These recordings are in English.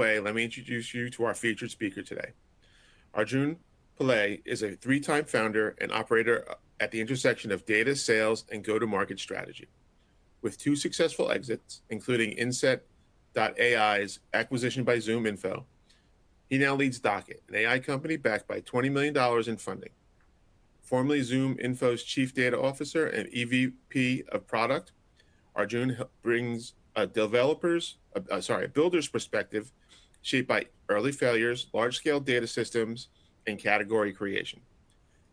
way, let me introduce you to our featured speaker today. Arjun Pillai is a three-time founder and operator at the intersection of data, sales, and go-to-market strategy. With two successful exits, including Inset.ai's acquisition by ZoomInfo, he now leads Docket, an AI company backed by $20 million in funding. Formerly ZoomInfo's Chief Data Officer and EVP of Product, Arjun brings a builder's perspective shaped by early failures, large-scale data systems, and category creation.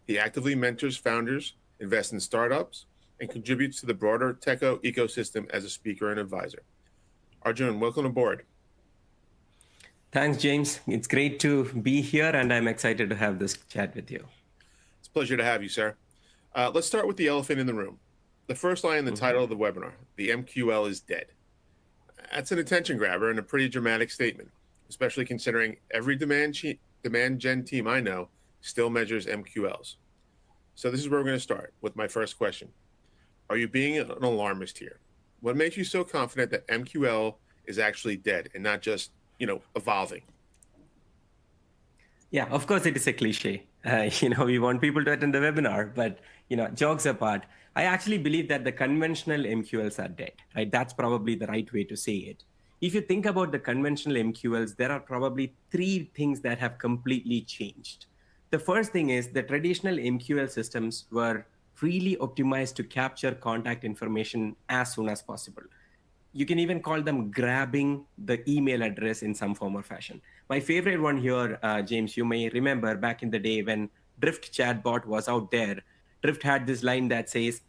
He actively mentors founders, invests in startups, and contributes to the broader tech ecosystem as a speaker and advisor. Arjun, welcome aboard. Thanks, James. It's great to be here, and I'm excited to have this chat with you. It's a pleasure to have you, sir. Let's start with the elephant in the room. The first line in the title of the webinar, the MQL is dead. That's an attention grabber and a pretty dramatic statement, especially considering every demand gen team I know still measures MQLs. So this is where we're going to start with my first question. Are you being an alarmist here? What makes you so confident that MQL is actually dead and not just, evolving? Yeah, of course it is a cliche. We want people to attend the webinar, but jokes apart, I actually believe that the conventional MQLs are dead, right? That's probably the right way to say it. If you think about the conventional MQLs, there are probably three things that have completely changed. The first thing is the traditional MQL systems were really optimized to capture contact information as soon as possible. You can even call them grabbing the email address in some form or fashion. My favorite one here, James, you may remember back in the day when Drift chatbot was out there, Drift had this line that says,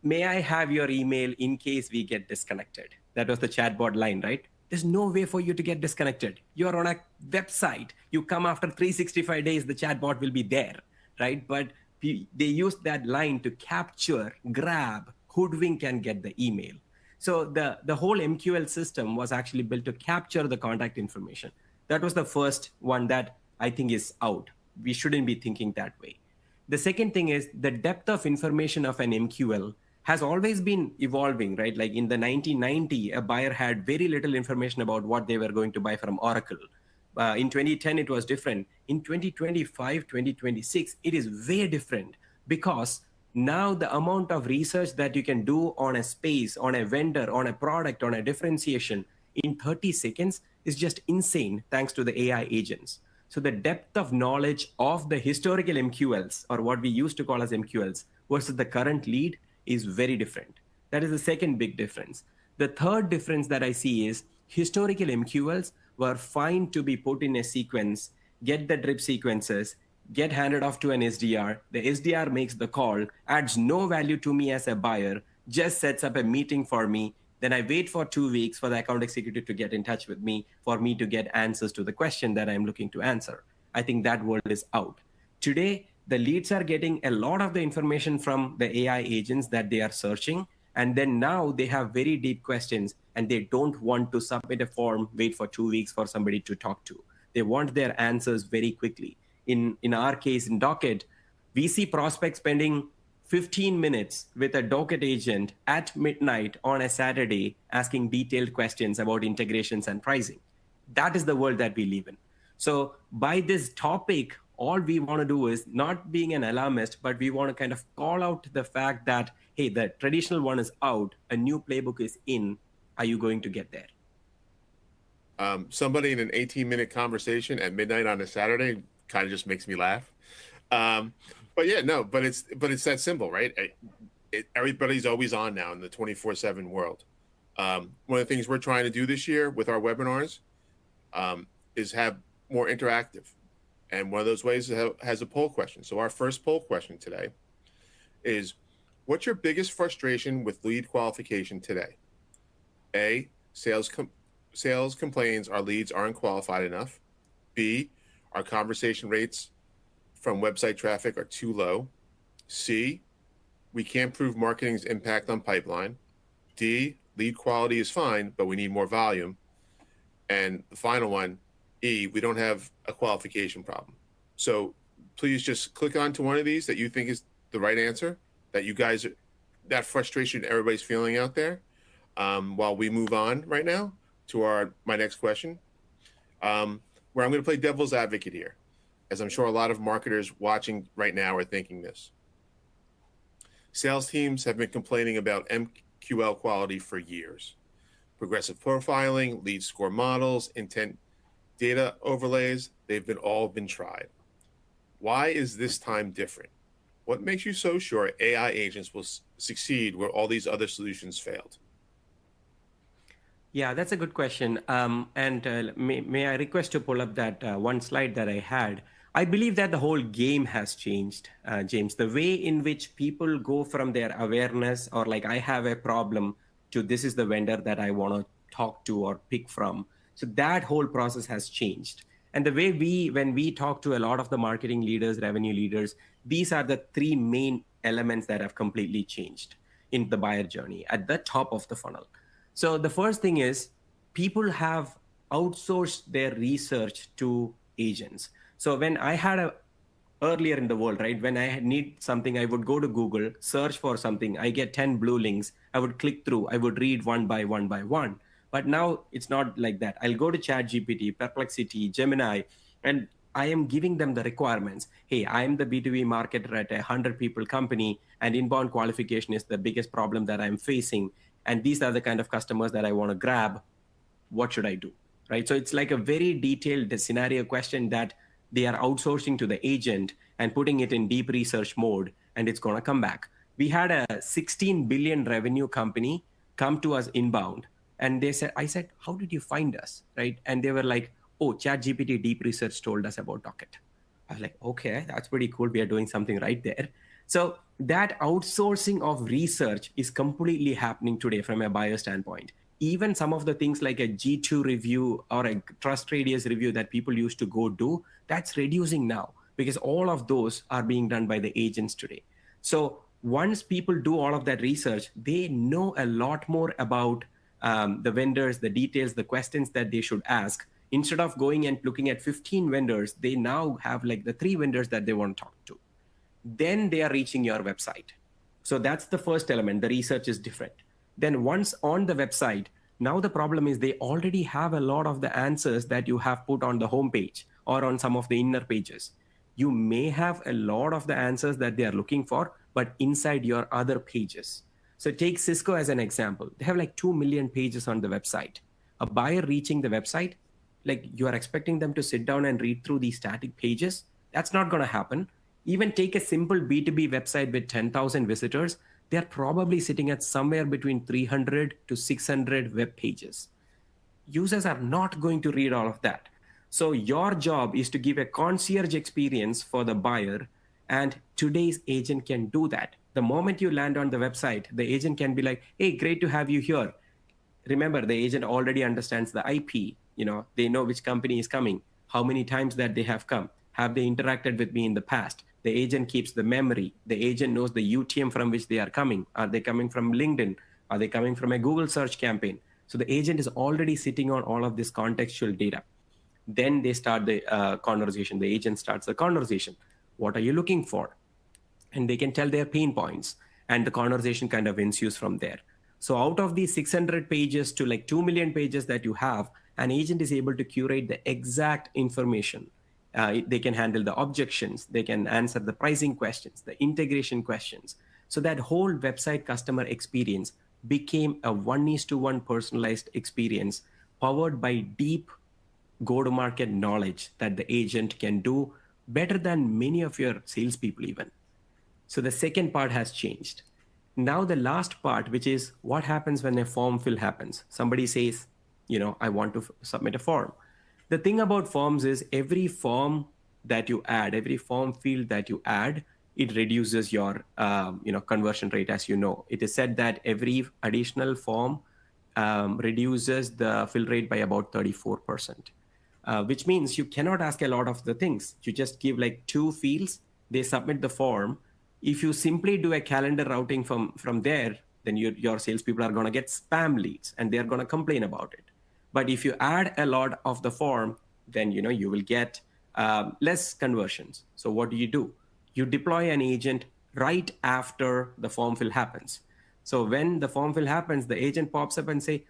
may I have your email in case we get disconnected? That was the chatbot line, right? There's no way for you to get disconnected. You're on a website. You come after 365 days, the chatbot will be there, right? But they used that line to capture, grab, hoodwink, and get the email. So the whole MQL system was actually built to capture the contact information. That was the first one that I think is out. We shouldn't be thinking that way. The second thing is the depth of information of an MQL has always been evolving, right? Like in the 1990, a buyer had very little information about what they were going to buy from Oracle. In 2010, it was different. In 2025, 2026, it is way different because now the amount of research that you can do on a space, on a vendor, on a product, on a differentiation in 30 seconds is just insane thanks to the AI agents. So the depth of knowledge of the historical MQLs, or what we used to call as MQLs, versus the current lead is very different. That is the second big difference. The third difference that I see is historical MQLs were fine to be put in a sequence, get the drip sequences, get handed off to an SDR. The SDR makes the call, adds no value to me as a buyer, just sets up a meeting for me. Then I wait for 2 weeks for the account executive to get in touch with me for me to get answers to the question that I'm looking to answer. I think that world is out. Today, the leads are getting a lot of the information from the AI agents that they are searching. And then now they have very deep questions and they don't want to submit a form, wait for 2 weeks for somebody to talk to. They want their answers very quickly. In our case, in Docket, we see prospects spending 15 minutes with a Docket agent at midnight on a Saturday asking detailed questions about integrations and pricing. That is the world that we live in. So by this topic, all we want to do is not being an alarmist, but we want to kind of call out the fact that, hey, the traditional one is out, a new playbook is in. Are you going to get there? Somebody in an 18-minute conversation at midnight on a Saturday kind of just makes me laugh. But it's that simple, right? Everybody's always on now in the 24/7 world. One of the things we're trying to do this year with our webinars is have more interactive. And one of those ways has a poll question. So our first poll question today is, what's your biggest frustration with lead qualification today? A, sales complains our leads aren't qualified enough. B, our conversation rates from website traffic are too low. C, we can't prove marketing's impact on pipeline. D, lead quality is fine, but we need more volume. And the final one, E, we don't have a qualification problem. So please just click onto one of these that you think is the right answer, that you guys, that frustration everybody's feeling out there while we move on right now. to my next question, where I'm going to play devil's advocate here, as I'm sure a lot of marketers watching right now are thinking this. Sales teams have been complaining about MQL quality for years. Progressive profiling, lead score models, intent data overlays, they've all been tried. Why is this time different? What makes you so sure AI agents will succeed where all these other solutions failed? Yeah, that's a good question. May I request to pull up that one slide that I had? I believe that the whole game has changed, James. The way in which people go from their awareness or like I have a problem to this is the vendor that I want to talk to or pick from. So that whole process has changed. And the way when we talk to a lot of the marketing leaders, revenue leaders, these are the three main elements that have completely changed in the buyer journey at the top of the funnel. So the first thing is people have outsourced their research to agents. So when I had earlier in the world, right, when I need something, I would go to Google, search for something, I get 10 blue links, I would click through, I would read one by one by one. But now it's not like that. I'll go to ChatGPT, Perplexity, Gemini, and I am giving them the requirements. Hey, I'm the B2B marketer at a 100 people company, and inbound qualification is the biggest problem that I'm facing. And these are the kind of customers that I want to grab. What should I do? Right. So it's like a very detailed scenario question that they are outsourcing to the agent and putting it in deep research mode, and it's going to come back. We had a 16 billion revenue company come to us inbound, and I said, how did you find us? Right. And they were like, oh, ChatGPT deep research told us about Docket. I was like, okay, that's pretty cool. We are doing something right there. So that outsourcing of research is completely happening today from a buyer standpoint. Even some of the things like a G2 review or a trust radius review that people used to go do, that's reducing now because all of those are being done by the agents today. So once people do all of that research, they know a lot more about the vendors, the details, the questions that they should ask. Instead of going and looking at 15 vendors, they now have like the 3 vendors that they want to talk to. Then they are reaching your website. So that's the first element. The research is different. Then once on the website, now the problem is they already have a lot of the answers that you have put on the homepage or on some of the inner pages. You may have a lot of the answers that they are looking for, but inside your other pages. So take Cisco as an example. They have like 2 million pages on the website. A buyer reaching the website, like you are expecting them to sit down and read through these static pages. That's not going to happen. Even take a simple B2B website with 10,000 visitors, they're probably sitting at somewhere between 300 to 600 web pages. Users are not going to read all of that. So your job is to give a concierge experience for the buyer, and today's agent can do that. The moment you land on the website, the agent can be like, hey, great to have you here. Remember, the agent already understands the IP. They know which company is coming, how many times that they have come. Have they interacted with me in the past? The agent keeps the memory. The agent knows the UTM from which they are coming. Are they coming from LinkedIn? Are they coming from a Google search campaign? So the agent is already sitting on all of this contextual data. Then they start the conversation. The agent starts the conversation. What are you looking for? And they can tell their pain points. And the conversation kind of ensues from there. So out of these 600 pages to like 2 million pages that you have, an agent is able to curate the exact information. They can handle the objections. They can answer the pricing questions, the integration questions. So that whole website customer experience became a 1:1 personalized experience powered by deep go-to-market knowledge that the agent can do better than many of your salespeople even. So the second part has changed. Now the last part, which is what happens when a form fill happens. Somebody says, I want to submit a form. The thing about forms is every form that you add, every form field that you add, it reduces your conversion rate. As you know, it is said that every additional form reduces the fill rate by about 34%, which means you cannot ask a lot of the things. You just give like 2 fields, they submit the form. If you simply do a calendar routing from there, then your salespeople are going to get spam leads and they're going to complain about it. But if you add a lot of the form, then you will get less conversions. So what do? You deploy an agent right after the form fill happens. So when the form fill happens, the agent pops up and say,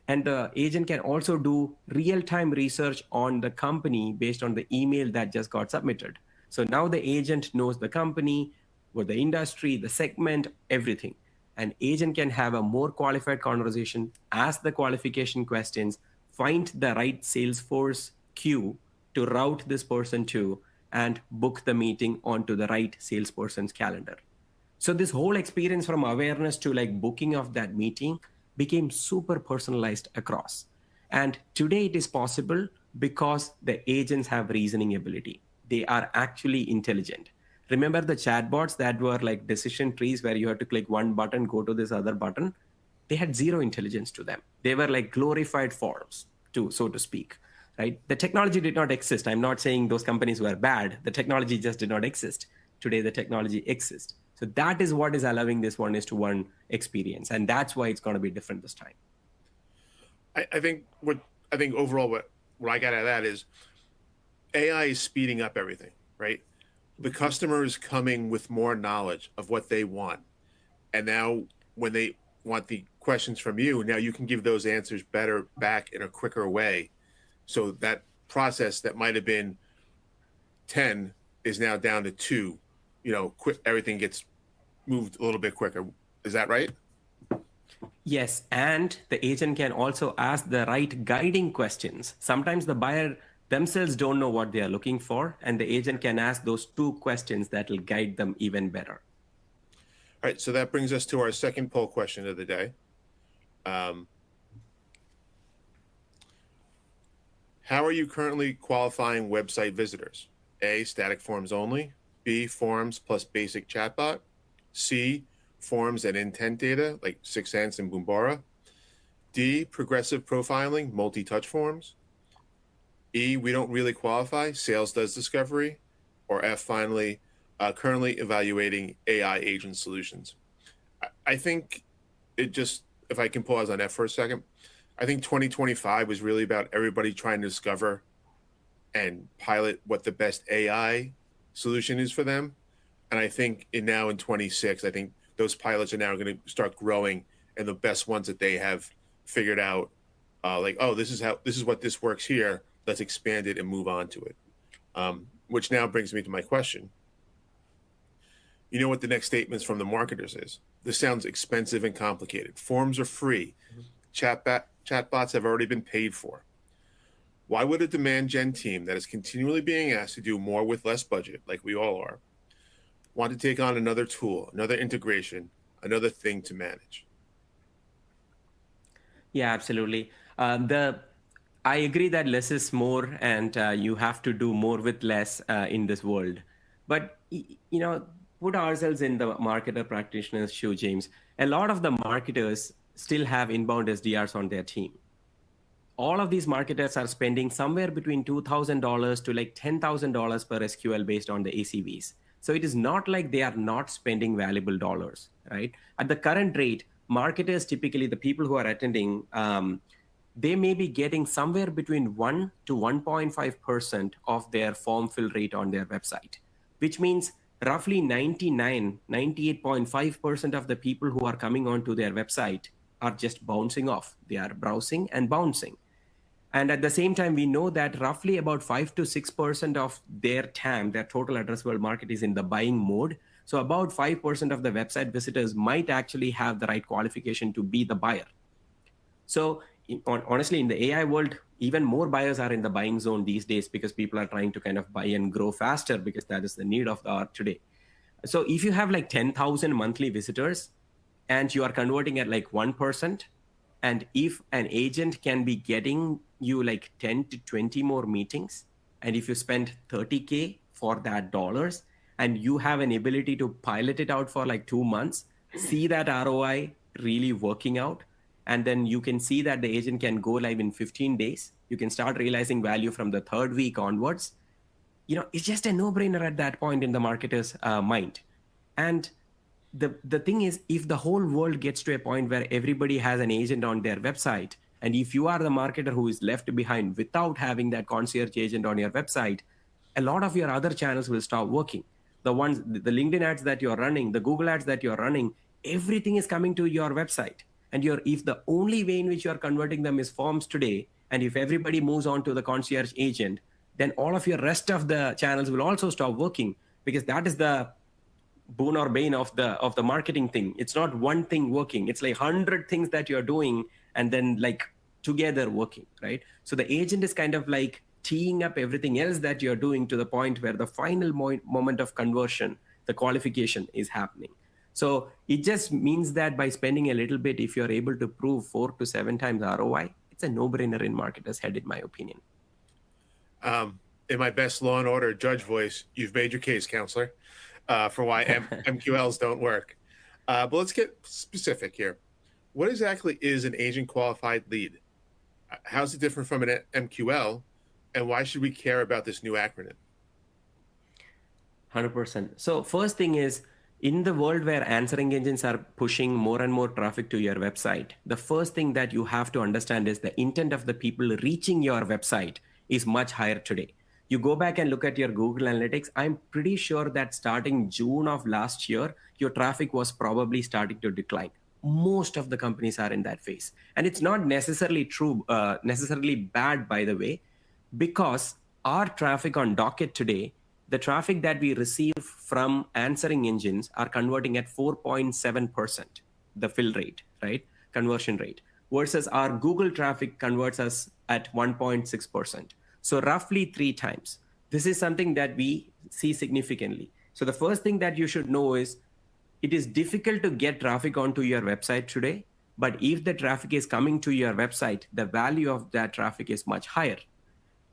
And the agent can also do real-time research on the company based on the email that just got submitted. So now the agent knows the company, what the industry, the segment, everything. An agent can have a more qualified conversation, ask the qualification questions, find the right Salesforce queue to route this person to, and book the meeting onto the right salesperson's calendar. So this whole experience from awareness to like booking of that meeting became super personalized across. And today it is possible because the agents have reasoning ability. They are actually intelligent. Remember the chatbots that were like decision trees where you had to click one button, go to this other button? They had zero intelligence to them. They were like glorified forms, so to speak, right? The technology did not exist. I'm not saying those companies were bad. The technology just did not exist. Today, the technology exists. So that is what is allowing this 1:1 experience. And that's why it's going to be different this time. I think overall what I got out of that is AI is speeding up everything, right? The customer is coming with more knowledge of what they want. And now when they want the questions from you, now you can give those answers better back in a quicker way. So that process that might have been 10 is now down to 2. Everything gets moved a little bit quicker. Is that right? Yes, and the agent can also ask the right guiding questions. Sometimes the buyer themselves don't know what they are looking for, and the agent can ask those 2 questions that will guide them even better. All right, so that brings us to our second poll question of the day. How are you currently qualifying website visitors? A, static forms only. B, forms plus basic chatbot. C, forms and intent data like 6sense and Boombara. D, progressive profiling, multi-touch forms. E, we don't really qualify, sales does discovery. Or F, finally, currently evaluating AI agent solutions. I think if I can pause on F for a second, I think 2025 was really about everybody trying to discover and pilot what the best AI solution is for them. And I think now in 26, I think those pilots are now going to start growing, and the best ones that they have figured out, this is what this works here. Let's expand it and move on to it. Which now brings me to my question. You know what the next statements from the marketers is? This sounds expensive and complicated. Forms are free. Chatbots have already been paid for. Why would a demand gen team that is continually being asked to do more with less budget, like we all are, want to take on another tool, another integration, another thing to manage? Yeah, absolutely. I agree that less is more, and you have to do more with less in this world. But, put ourselves in the marketer practitioner's shoe, James. A lot of the marketers still have inbound SDRs on their team. All of these marketers are spending somewhere between $2,000 to like $10,000 per SQL based on the ACVs. So it is not like they are not spending valuable dollars, right? At the current rate, marketers, typically the people who are attending, they may be getting somewhere between 1 to 1.5% of their form fill rate on their website, which means roughly 98.5% of the people who are coming onto their website are just bouncing off. They are browsing and bouncing. And at the same time, we know that roughly about 5 to 6% of their TAM, their total addressable market, is in the buying mode. So about 5% of the website visitors might actually have the right qualification to be the buyer. So honestly, in the AI world, even more buyers are in the buying zone these days because people are trying to kind of buy and grow faster because that is the need of the hour today. So if you have like 10,000 monthly visitors and you are converting at like 1%, and if an agent can be getting you like 10 to 20 more meetings, and if you spend $30K for that dollars, and you have an ability to pilot it out for like 2 months, see that ROI really working out, and then you can see that the agent can go live in 15 days. You can start realizing value from the 3rd week onwards. It's just a no-brainer at that point in the marketer's mind. And the thing is, if the whole world gets to a point where everybody has an agent on their website, and if you are the marketer who is left behind without having that concierge agent on your website, a lot of your other channels will stop working. The LinkedIn ads that you're running, the Google ads that you're running, everything is coming to your website. And if the only way in which you are converting them is forms today, and if everybody moves on to the concierge agent, then all of your rest of the channels will also stop working, because that is the boon or bane of the marketing thing. It's not one thing working. It's like 100 things that you're doing and then like together working, right? So the agent is kind of like teeing up everything else that you're doing to the point where the final moment of conversion, the qualification, is happening. So it just means that by spending a little bit, if you're able to prove 4 to 7 times ROI, it's a no-brainer in marketers' head, in my opinion. In my best Law and Order judge voice, you've made your case, counselor, for why MQLs don't work. But let's get specific here. What exactly is an agent qualified lead? How's it different from an MQL? And why should we care about this new acronym? 100%. So first thing is, in the world where answering engines are pushing more and more traffic to your website, the first thing that you have to understand is the intent of the people reaching your website is much higher today. You go back and look at your Google Analytics, I'm pretty sure that starting June of last year, your traffic was probably starting to decline. Most of the companies are in that phase. And it's not necessarily necessarily bad, by the way, because our traffic on Docket today, the traffic that we receive from answering engines are converting at 4.7%, the fill rate, right? Conversion rate, versus our Google traffic converts us at 1.6%. So roughly 3 times. This is something that we see significantly. So the first thing that you should know is it is difficult to get traffic onto your website today, but if the traffic is coming to your website, the value of that traffic is much higher.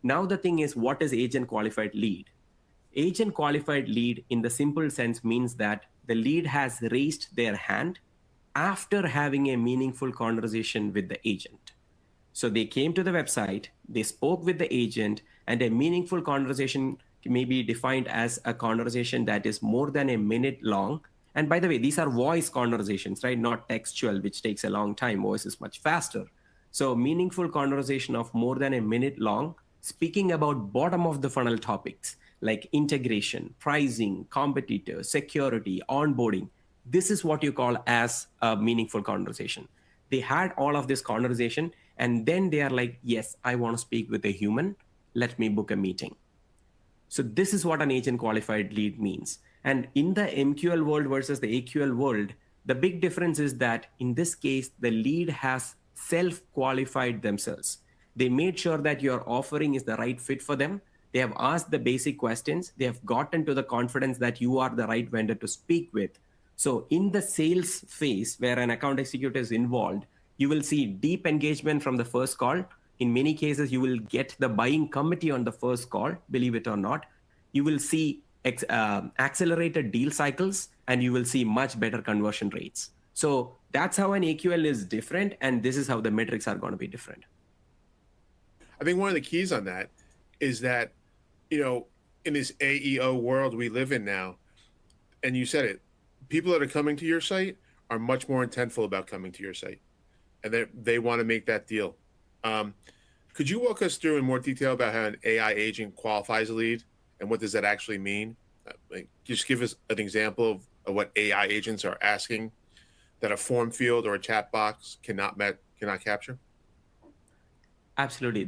Now the thing is, what is agent qualified lead? Agent qualified lead in the simple sense means that the lead has raised their hand after having a meaningful conversation with the agent. So they came to the website, they spoke with the agent, and a meaningful conversation may be defined as a conversation that is more than a minute long. And by the way, these are voice conversations, right? Not textual, which takes a long time. Voice is much faster. So meaningful conversation of more than a minute long, speaking about bottom of the funnel topics like integration, pricing, competitors, security, onboarding. This is what you call as a meaningful conversation. They had all of this conversation, and then they are like, yes, I want to speak with a human. Let me book a meeting. So this is what an agent qualified lead means. And in the MQL world versus the AQL world, the big difference is that in this case, the lead has self-qualified themselves. They made sure that your offering is the right fit for them. They have asked the basic questions. They have gotten to the confidence that you are the right vendor to speak with. So in the sales phase where an account executive is involved, you will see deep engagement from the first call. In many cases, you will get the buying committee on the first call, believe it or not. You will see accelerated deal cycles, and you will see much better conversion rates. So that's how an AQL is different, and this is how the metrics are going to be different. I think one of the keys on that is that, you know, in this AEO world we live in now, and you said it, people that are coming to your site are much more intentful about coming to your site, and they want to make that deal. Could you walk us through in more detail about how an AI agent qualifies a lead, and what does that actually mean? Just give us an example of what AI agents are asking that a form field or a chat box cannot capture. Absolutely.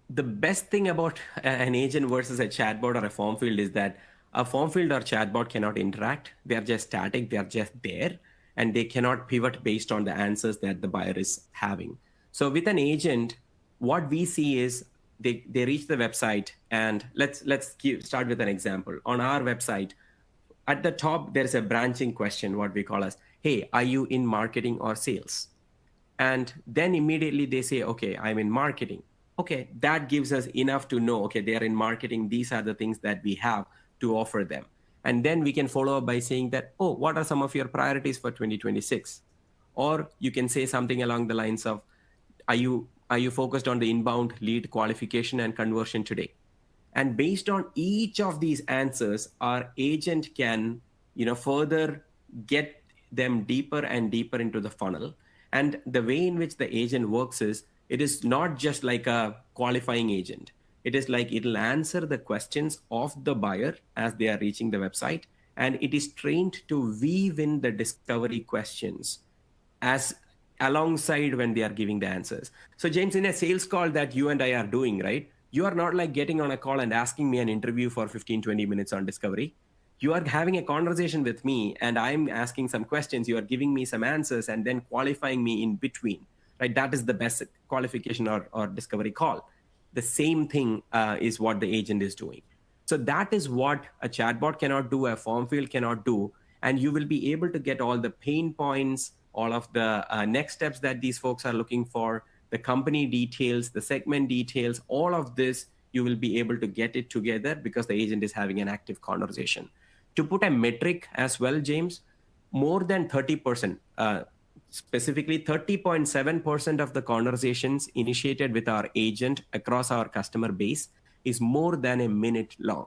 The best thing about an agent versus a chatbot or a form field is that a form field or chatbot cannot interact. They are just static. They are just there, and they cannot pivot based on the answers that the buyer is having. So with an agent, what we see is they reach the website, and let's start with an example. On our website, at the top, there's a branching question, what we call as, hey, are you in marketing or sales? And then immediately they say, okay, I'm in marketing. Okay, that gives us enough to know, okay, they are in marketing. These are the things that we have to offer them. And then we can follow up by saying that, oh, what are some of your priorities for 2026? Or you can say something along the lines of, are you focused on the inbound lead qualification and conversion today? And based on each of these answers, our agent can, further get them deeper and deeper into the funnel. And the way in which the agent works is, it is not just like a qualifying agent. It is like it'll answer the questions of the buyer as they are reaching the website. And it is trained to weave in the discovery questions as alongside when they are giving the answers. So James, in a sales call that you and I are doing, right? You are not like getting on a call and asking me an interview for 15, 20 minutes on discovery. You are having a conversation with me and I'm asking some questions. You are giving me some answers and then qualifying me in between, right? That is the best qualification or discovery call. The same thing is what the agent is doing. So that is what a chatbot cannot do, a form field cannot do. And you will be able to get all the pain points, all of the next steps that these folks are looking for, the company details, the segment details, all of this, you will be able to get it together because the agent is having an active conversation. To put a metric as well, James, more than 30%, specifically 30.7% of the conversations initiated with our agent across our customer base is more than a minute long.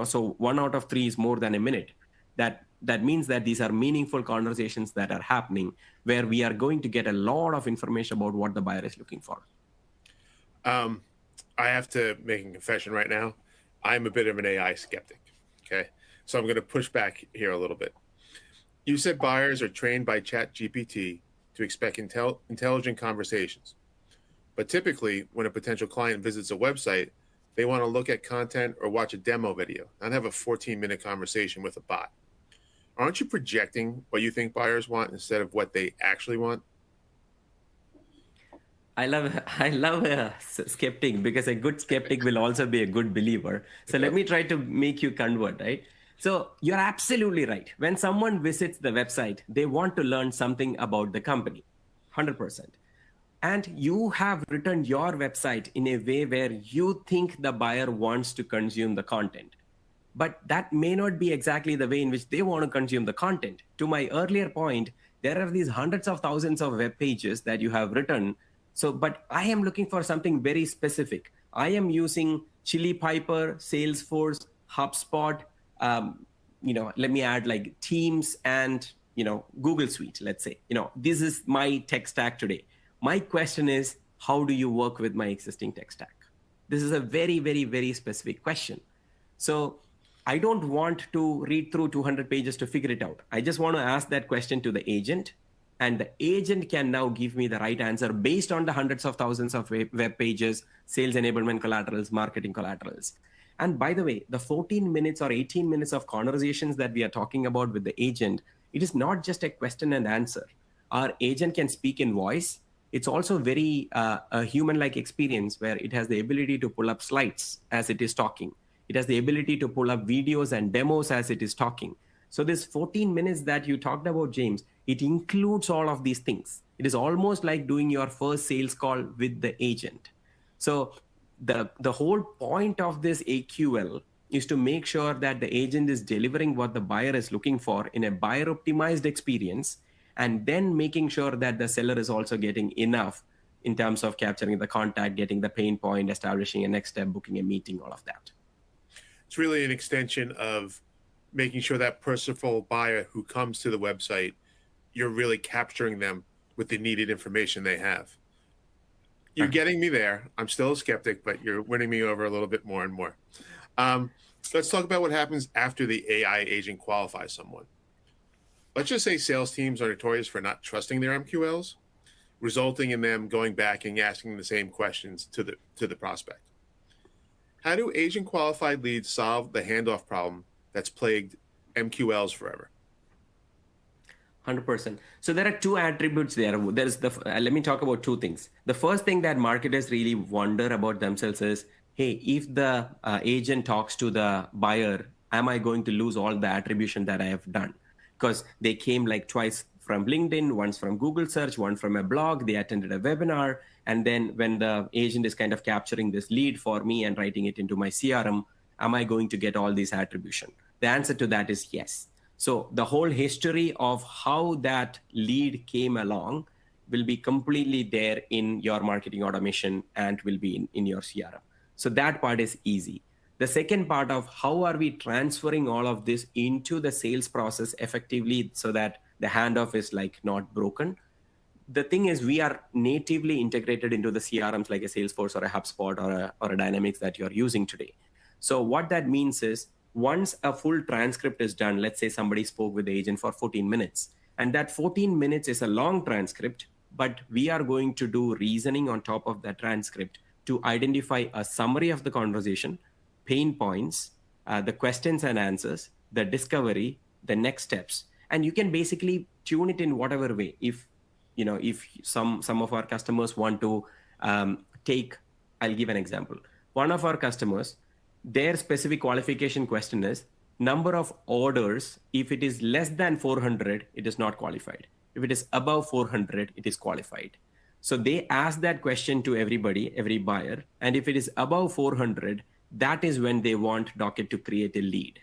So 1 out of 3 is more than a minute. That means that these are meaningful conversations that are happening where we are going to get a lot of information about what the buyer is looking for. I have to make a confession right now. I'm a bit of an AI skeptic. Okay. So I'm going to push back here a little bit. You said buyers are trained by ChatGPT to expect intelligent conversations. But typically, when a potential client visits a website, they want to look at content or watch a demo video, not have a 14-minute conversation with a bot. Aren't you projecting what you think buyers want instead of what they actually want? I love a skeptic because a good skeptic will also be a good believer. So let me try to make you convert, right? So you're absolutely right. When someone visits the website, they want to learn something about the company, 100%. And you have written your website in a way where you think the buyer wants to consume the content. But that may not be exactly the way in which they want to consume the content. To my earlier point, there are these hundreds of thousands of web pages that you have written. But I am looking for something very specific. I am using Chili Piper, Salesforce, HubSpot, let me add like Teams and, Google Suite, let's say. This is my tech stack today. My question is, how do you work with my existing tech stack? This is a very, very, very specific question. So I don't want to read through 200 pages to figure it out. I just want to ask that question to the agent, and the agent can now give me the right answer based on the hundreds of thousands of web pages, sales enablement collaterals, marketing collaterals. And by the way, the 14 minutes or 18 minutes of conversations that we are talking about with the agent, it is not just a question and answer. Our agent can speak in voice. It's also very a human-like experience where it has the ability to pull up slides as it is talking. It has the ability to pull up videos and demos as it is talking. So this 14 minutes that you talked about, James, it includes all of these things. It is almost like doing your first sales call with the agent. So the whole point of this AQL is to make sure that the agent is delivering what the buyer is looking for in a buyer optimized experience, and then making sure that the seller is also getting enough in terms of capturing the contact, getting the pain point, establishing a next step, booking a meeting, all of that. It's really an extension of making sure that personal buyer who comes to the website, you're really capturing them with the needed information they have. You're getting me there. I'm still a skeptic, but you're winning me over a little bit more and more. Let's talk about what happens after the AI agent qualifies someone. Let's just say sales teams are notorious for not trusting their MQLs, resulting in them going back and asking the same questions to the prospect. How do agent qualified leads solve the handoff problem that's plagued MQLs forever? 100%. So there are two attributes there. There's let me talk about two things. The first thing that marketers really wonder about themselves is, hey, if the agent talks to the buyer, am I going to lose all the attribution that I have done? Because they came like twice from LinkedIn, once from Google search, one from a blog, they attended a webinar. And then when the agent is kind of capturing this lead for me and writing it into my CRM, am I going to get all these attribution? The answer to that is yes. So the whole history of how that lead came along will be completely there in your marketing automation and will be in your CRM. So that part is easy. The second part of how are we transferring all of this into the sales process effectively so that the handoff is like not broken. The thing is, we are natively integrated into the CRMs like a Salesforce or a HubSpot or a Dynamics that you're using today. So what that means is, once a full transcript is done, let's say somebody spoke with the agent for 14 minutes, and that 14 minutes is a long transcript, but we are going to do reasoning on top of that transcript to identify a summary of the conversation, pain points, the questions and answers, the discovery, the next steps. And you can basically tune it in whatever way. If some of our customers want to take, I'll give an example. One of our customers, their specific qualification question is number of orders. If it is less than 400, it is not qualified. If it is above 400, it is qualified. So they ask that question to everybody, every buyer. And if it is above 400, that is when they want Docket to create a lead,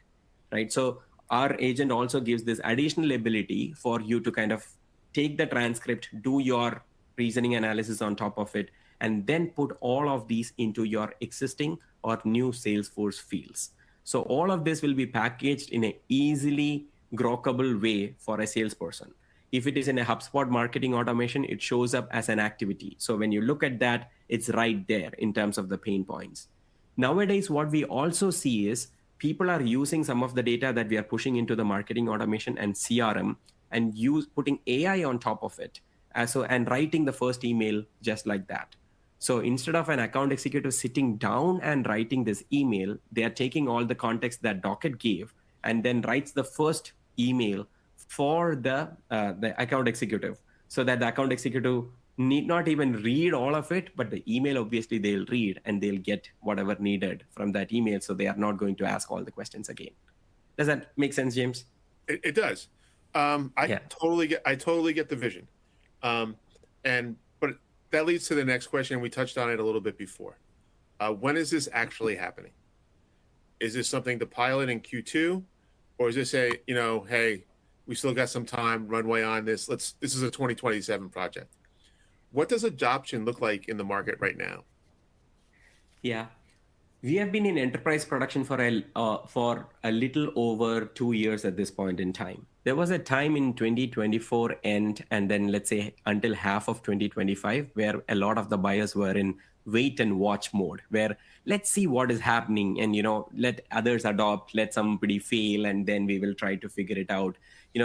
right? So our agent also gives this additional ability for you to kind of take the transcript, do your reasoning analysis on top of it, and then put all of these into your existing or new Salesforce fields. So all of this will be packaged in an easily grokable way for a salesperson. If it is in a HubSpot marketing automation, it shows up as an activity. So when you look at that, it's right there in terms of the pain points. Nowadays, what we also see is people are using some of the data that we are pushing into the marketing automation and CRM and putting AI on top of it. And writing the first email just like that. So instead of an account executive sitting down and writing this email, they are taking all the context that Docket gave and then writes the first email for the account executive, so that the account executive need not even read all of it, but the email, obviously they'll read and they'll get whatever needed from that email. So they are not going to ask all the questions again. Does that make sense, James? It does. I totally get the vision. But that leads to the next question. We touched on it a little bit before. When is this actually happening? Is this something to pilot in Q2, or is this hey, we still got some time, runway on this. This is a 2027 project. What does adoption look like in the market right now? Yeah, we have been in enterprise production for a little over 2 years at this point in time. There was a time in 2024 and then let's say until half of 2025 where a lot of the buyers were in wait and watch mode, where let's see what is happening and let others adopt, let somebody fail, and then we will try to figure it out,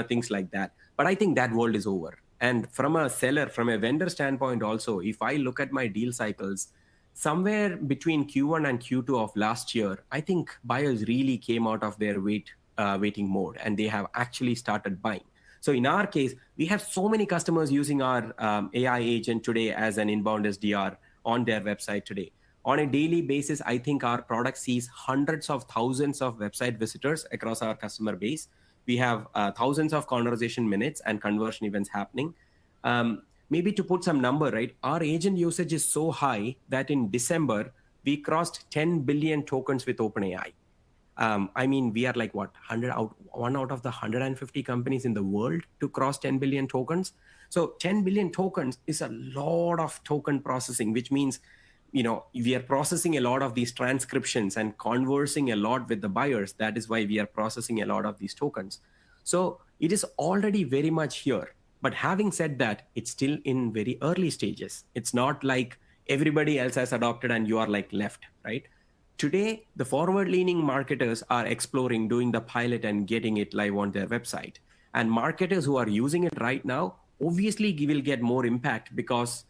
things like that. But I think that world is over. And from a seller, from a vendor standpoint also, if I look at my deal cycles, somewhere between Q1 and Q2 of last year, I think buyers really came out of their waiting mode and they have actually started buying. So in our case, we have so many customers using our AI agent today as an inbound SDR on their website today. On a daily basis, I think our product sees hundreds of thousands of website visitors across our customer base. We have thousands of conversation minutes and conversion events happening. Maybe to put some number, right? Our agent usage is so high that in December, we crossed 10 billion tokens with OpenAI. We are like one out of the 150 companies in the world to cross 10 billion tokens. So 10 billion tokens is a lot of token processing, which means, we are processing a lot of these transcriptions and conversing a lot with the buyers. That is why we are processing a lot of these tokens. So it is already very much here. But having said that, it's still in very early stages. It's not like everybody else has adopted and you are like left, right? Today, the forward-leaning marketers are exploring doing the pilot and getting it live on their website. And marketers who are using it right now, obviously will get more impact because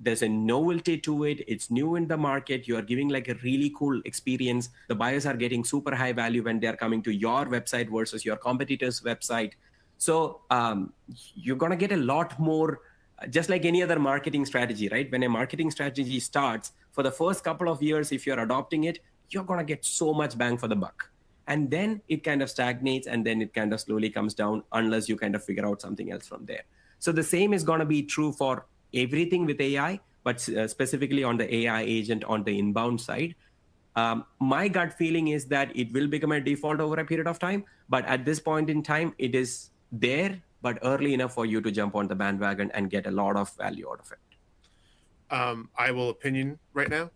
there's a novelty to it. It's new in the market. You are giving like a really cool experience. The buyers are getting super high value when they're coming to your website versus your competitor's website. So you're going to get a lot more, just like any other marketing strategy, right? When a marketing strategy starts, for the first couple of years, if you're adopting it, you're going to get so much bang for the buck. And then it kind of stagnates and then it kind of slowly comes down unless you kind of figure out something else from there. So the same is going to be true for everything with AI, but specifically on the AI agent on the inbound side. My gut feeling is that it will become a default over a period of time. But at this point in time, it is there, but early enough for you to jump on the bandwagon and get a lot of value out of it. I will opinion right now.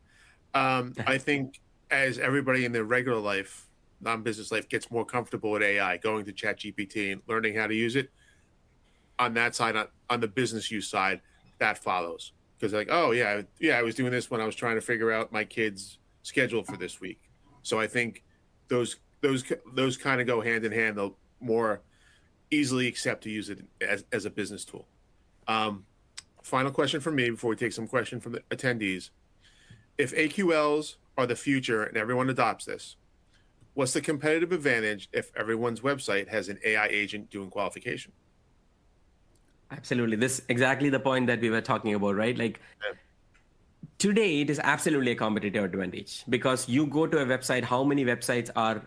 I think as everybody in their regular life, non-business life, gets more comfortable with AI, going to ChatGPT and learning how to use it, on that side, on the business use side, that follows. Because like, oh yeah, I was doing this when I was trying to figure out my kid's schedule for this week. So I think those kind of go hand in hand. They'll more easily accept to use it as a business tool. final question from me before we take some questions from the attendees. If AQLs are the future and everyone adopts this, what's the competitive advantage if everyone's website has an AI agent doing qualification? Absolutely. This exactly the point that we were talking about, right? Like today, it is absolutely a competitive advantage because you go to a website. How many websites are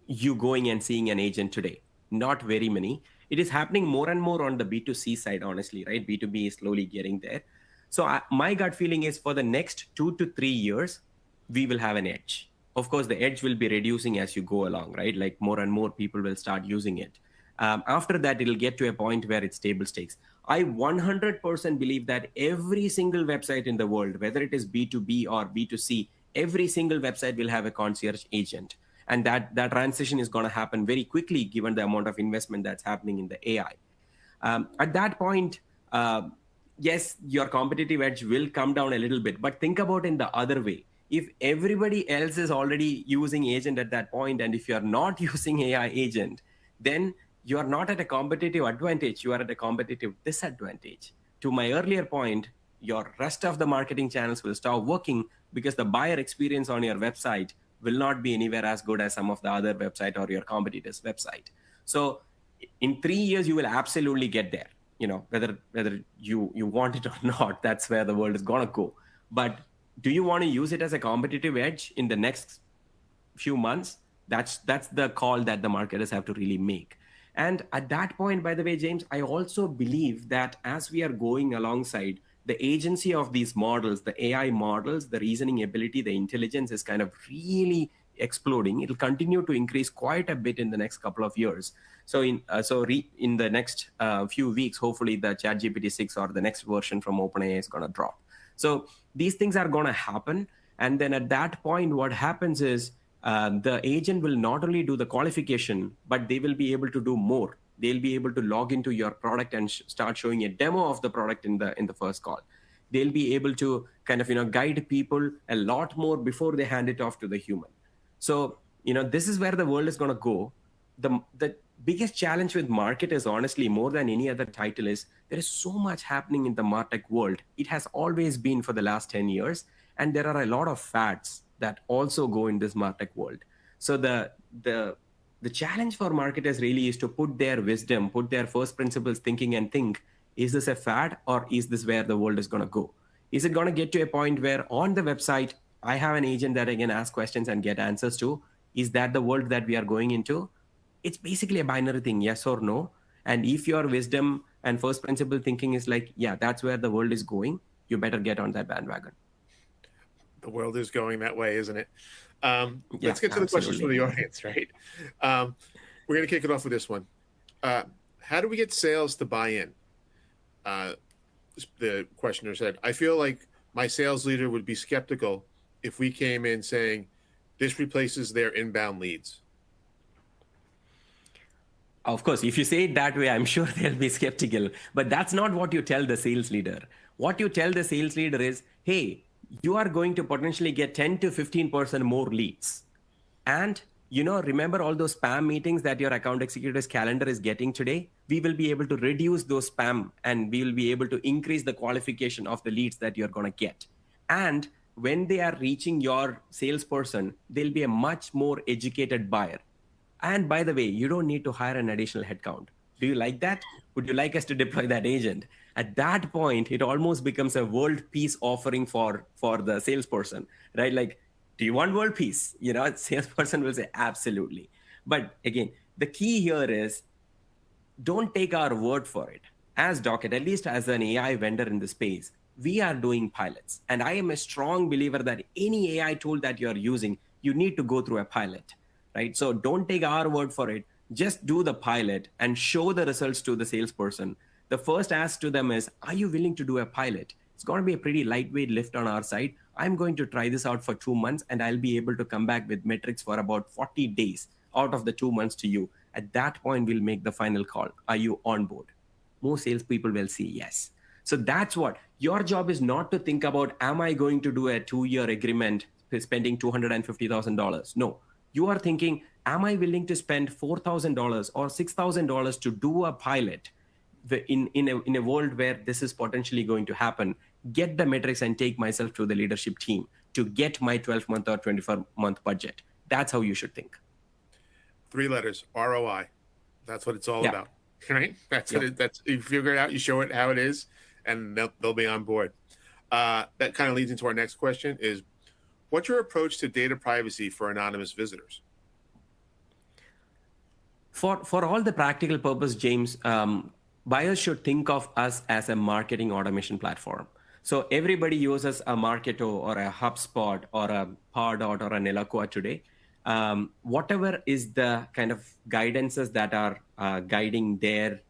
you going and seeing an agent today? Not very many. It is happening more and more on the B2C side, honestly, right? B2B is slowly getting there. So my gut feeling is for the next 2 to 3 years, we will have an edge. Of course, the edge will be reducing as you go along, right? Like more and more people will start using it. After that, it'll get to a point where it's table stakes. I 100% believe that every single website in the world, whether it is B2B or B2C, every single website will have a concierge agent. And that transition is going to happen very quickly given the amount of investment that's happening in the AI. At that point, yes, your competitive edge will come down a little bit, but think about it in the other way. If everybody else is already using agent at that point, and if you're not using AI agent, then you are not at a competitive advantage, you are at a competitive disadvantage. To my earlier point, your rest of the marketing channels will stop working because the buyer experience on your website will not be anywhere as good as some of the other website or your competitors' website. So in 3 years, you will absolutely get there. You know, whether you want it or not, that's where the world is going to go. But do you want to use it as a competitive edge in the next few months? That's the call that the marketers have to really make. And at that point, by the way, James, I also believe that as we are going alongside, the agency of these models, the AI models, the reasoning ability, the intelligence is kind of really exploding. It'll continue to increase quite a bit in the next couple of years. So in the next few weeks, hopefully the ChatGPT 6 or the next version from OpenAI is going to drop. So these things are going to happen. And then at that point, what happens is the agent will not only do the qualification, but they will be able to do more. They'll be able to log into your product and start showing a demo of the product in the first call. They'll be able to kind of guide people a lot more before they hand it off to the human. So this is where the world is going to go. The biggest challenge with market is honestly more than any other title is there is so much happening in the MarTech world. It has always been for the last 10 years, and there are a lot of fads that also go in this MarTech world. So the challenge for marketers really is to put their wisdom, put their first principles thinking and think, is this a fad or is this where the world is going to go? Is it going to get to a point where on the website, I have an agent that I can ask questions and get answers to? Is that the world that we are going into? It's basically a binary thing, yes or no. And if your wisdom and first principle thinking is like, yeah, that's where the world is going, you better get on that bandwagon. The world is going that way, isn't it? Let's get to the questions from the audience, right? We're going to kick it off with this one. How do we get sales to buy in? The questioner said, I feel like my sales leader would be skeptical if we came in saying this replaces their inbound leads. Of course, if you say it that way, I'm sure they'll be skeptical. But that's not what you tell the sales leader. What you tell the sales leader is, hey, you are going to potentially get 10 to 15% more leads. And, remember all those spam meetings that your account executive's calendar is getting today? We will be able to reduce those spam and we will be able to increase the qualification of the leads that you're going to get. And when they are reaching your salesperson, they'll be a much more educated buyer. And by the way, you don't need to hire an additional headcount. Do you like that? Would you like us to deploy that agent? At that point, it almost becomes a world peace offering for the salesperson, right? Like, do you want world peace? A salesperson will say, absolutely. But again, the key here is don't take our word for it. As Docket, at least as an AI vendor in the space, we are doing pilots. And I am a strong believer that any AI tool that you're using, you need to go through a pilot, right? So don't take our word for it. Just do the pilot and show the results to the salesperson. The first ask to them is, are you willing to do a pilot? It's going to be a pretty lightweight lift on our side. I'm going to try this out for 2 months and I'll be able to come back with metrics for about 40 days out of the 2 months to you. At that point, we'll make the final call. Are you on board? Most salespeople will say yes. So that's what your job is, not to think about, am I going to do a 2-year agreement spending $250,000? No, you are thinking, am I willing to spend $4,000 or $6,000 to do a pilot? in a world where this is potentially going to happen, get the metrics and take myself to the leadership team to get my 12-month or 24-month budget. That's how you should think. 3 letters, ROI. That's what it's all about, right? That's Yep. what it, that's you figure it out, you show it how it is, and they'll be on board. That kind of leads into our next question: is what's your approach to data privacy for anonymous visitors? For all the practical purpose, James, buyers should think of us as a marketing automation platform. So everybody uses a Marketo or a HubSpot or a Pardot or an Eloqua today. Whatever is the kind of guidances that are guiding their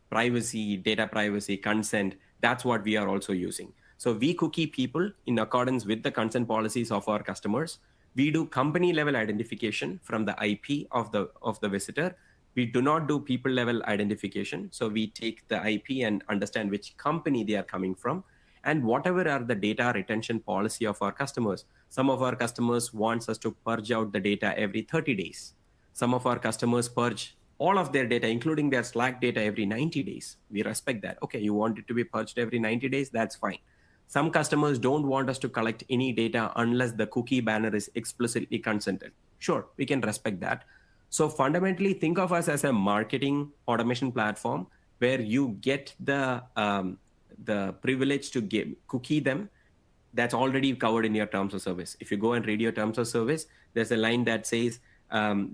privacy, data privacy, consent, that's what we are also using. So we cookie people in accordance with the consent policies of our customers. We do company level identification from the IP of the visitor. We do not do people level identification. So we take the IP and understand which company they are coming from, and whatever are the data retention policy of our customers. Some of our customers wants us to purge out the data every 30 days. Some of our customers purge all of their data, including their Slack data, every 90 days. We respect that. Okay, you want it to be purged every 90 days, that's fine. Some customers don't want us to collect any data unless the cookie banner is explicitly consented. Sure, we can respect that. So fundamentally, think of us as a marketing automation platform where you get the privilege to cookie them. That's already covered in your terms of service. If you go and read your terms of service, there's a line that says,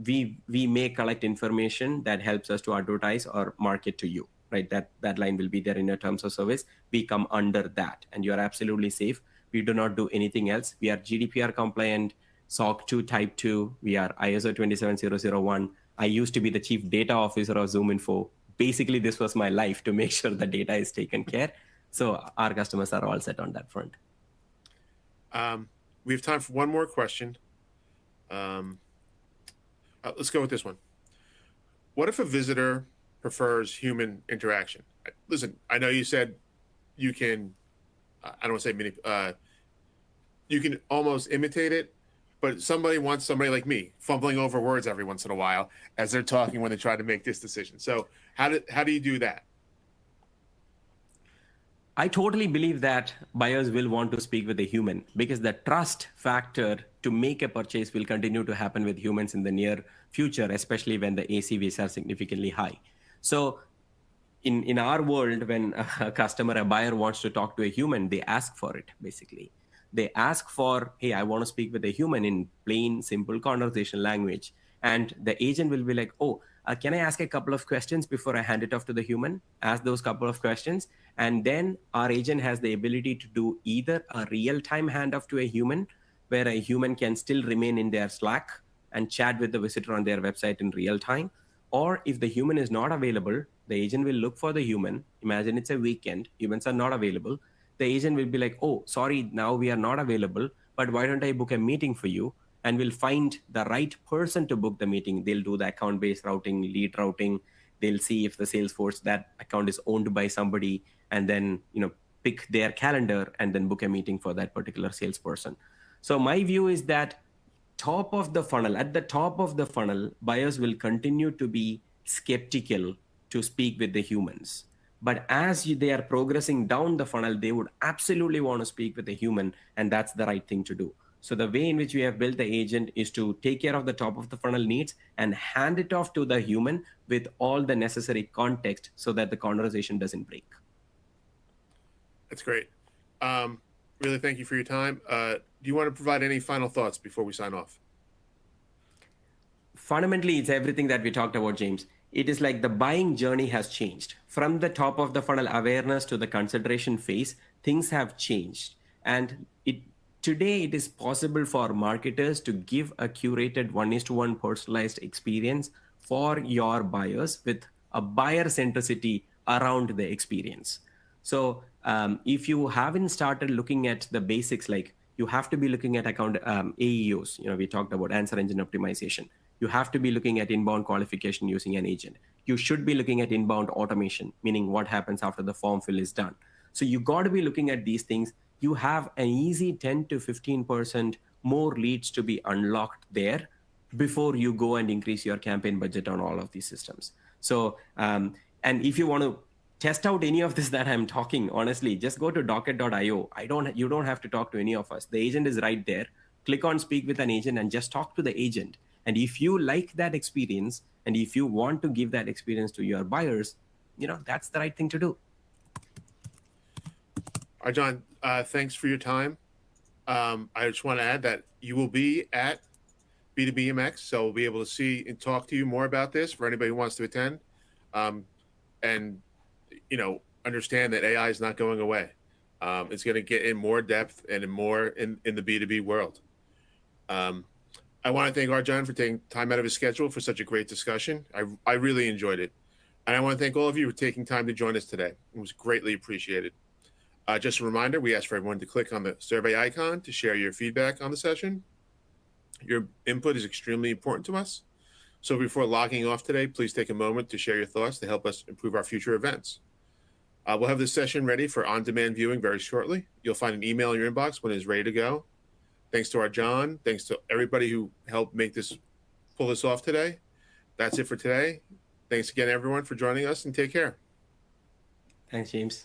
we may collect information that helps us to advertise or market to you. Right, that line will be there in your terms of service. We come under that, and you are absolutely safe. We do not do anything else. We are GDPR compliant, SOC 2 Type 2. We are ISO 27001. I used to be the chief data officer of ZoomInfo. Basically, this was my life to make sure the data is taken care. So our customers are all set on that front. We have time for one more question. Let's go with this one. What if a visitor prefers human interaction? Listen, I know you said you can, I don't want to say you can almost imitate it, but somebody wants somebody like me fumbling over words every once in a while as they're talking when they try to make this decision. So how do you do that? I totally believe that buyers will want to speak with a human because the trust factor to make a purchase will continue to happen with humans in the near future, especially when the ACVs are significantly high. So in our world, when a customer, a buyer wants to talk to a human, they ask for it, basically. They ask for, hey, I want to speak with a human in plain, simple conversation language. And the agent will be like, oh, can I ask a couple of questions before I hand it off to the human? Ask those couple of questions. And then our agent has the ability to do either a real-time handoff to a human, where a human can still remain in their Slack and chat with the visitor on their website in real time. Or if the human is not available, the agent will look for the human. Imagine it's a weekend, humans are not available. The agent will be like, oh, sorry, now we are not available, but why don't I book a meeting for you? And we'll find the right person to book the meeting. They'll do the account-based routing, lead routing. They'll see if the Salesforce, that account is owned by somebody, and then pick their calendar and then book a meeting for that particular salesperson. So my view is that at the top of the funnel, buyers will continue to be skeptical to speak with the humans. But as they are progressing down the funnel, they would absolutely want to speak with a human, and that's the right thing to do. So the way in which we have built the agent is to take care of the top of the funnel needs and hand it off to the human with all the necessary context so that the conversation doesn't break. That's great. Really, thank you for your time. Do you want to provide any final thoughts before we sign off? Fundamentally, it's everything that we talked about, James. It is like the buying journey has changed. From the top of the funnel awareness to the consideration phase, things have changed. And today it is possible for marketers to give a curated 1:1 personalized experience for your buyers with a buyer centricity around the experience. So if you haven't started looking at the basics, like you have to be looking at account AEOs, we talked about answer engine optimization. You have to be looking at inbound qualification using an agent. You should be looking at inbound automation, meaning what happens after the form fill is done. So you got to be looking at these things. You have an easy 10 to 15% more leads to be unlocked there before you go and increase your campaign budget on all of these systems. So And if you want to test out any of this that I'm talking, honestly, just go to docket.io. You don't have to talk to any of us. The agent is right there. Click on speak with an agent and just talk to the agent. And if you like that experience, and if you want to give that experience to your buyers, that's the right thing to do. All right, John, thanks for your time. I just want to add that you will be at B2BMX, so we'll be able to see and talk to you more about this for anybody who wants to attend. And understand that AI is not going away. It's going to get in more depth and in more in the B2B world. I want to thank Arjan for taking time out of his schedule for such a great discussion. I really enjoyed it. And I want to thank all of you for taking time to join us today. It was greatly appreciated. Just a reminder, we ask for everyone to click on the survey icon to share your feedback on the session. Your input is extremely important to us. So before logging off today, please take a moment to share your thoughts to help us improve our future events. We'll have this session ready for on-demand viewing very shortly. You'll find an email in your inbox when it's ready to go. Thanks to Arjan. Thanks to everybody who helped pull this off today. That's it for today. Thanks again, everyone, for joining us, and take care. Thanks, James.